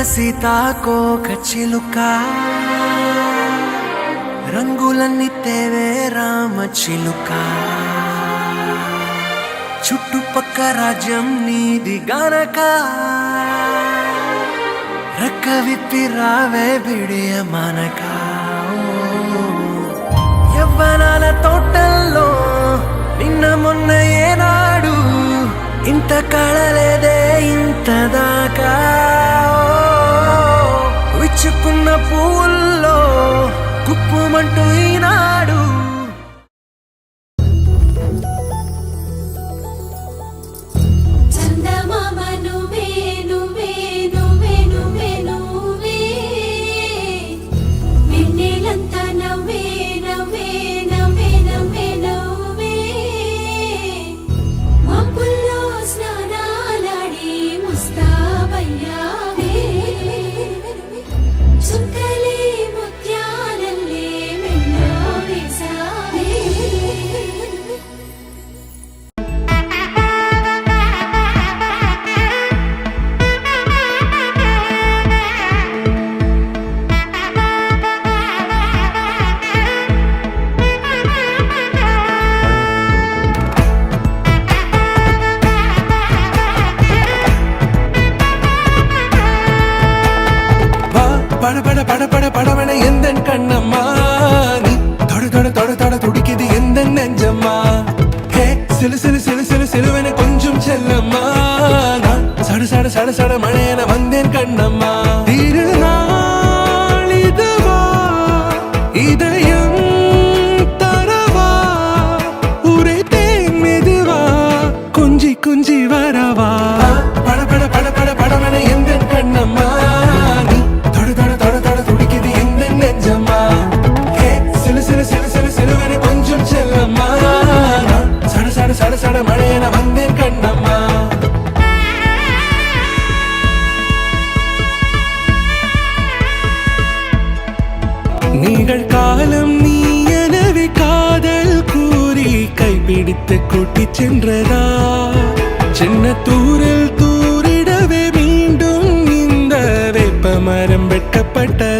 సీతాకోక చిలుక రంగులన్నీ తేవే రామ చిలుక చుట్టుపక్క రాజ్యం నీది గనక రెక్క విప్పి రావే బిడియ మనక యవ్వనాల తోటల్లో నిన్న మొన్న ఏనాడు ఇంత కళలేదే ఇంత దాకా విచ్చుకున్న పువ్వుల్లో కుప్పుమంటూ ఈనాడు படபட எந்தன் கண்ணம்மா நீ தொட தொட தொட தொட துடிக்குது எந்தன் நெஞ்சம்மா ஹே சிலு சிலு சிலு சிலு சிலுவென கொஞ்சம் செல்லம்மா நான் சட சட சட சட மழையென வந்தேன் கண்ணம்மா திருநாள் இதுவா இதயம் தரவா ஊரே தேன் மெதுவா கொஞ்சி கொஞ்சி வரவா படபட படபட படவன எந்தன் கண்ணம்மா சட மழையென வந்தேன் கண்ணம்மா நிகழ்காலம் நீ எனவே காதல் கூறி கைப்பிடித்து கூட்டிச் சென்றதா சின்ன தூரில் தூரிடவே மீண்டும் இந்த வேப்ப மரம் வெட்டப்பட்ட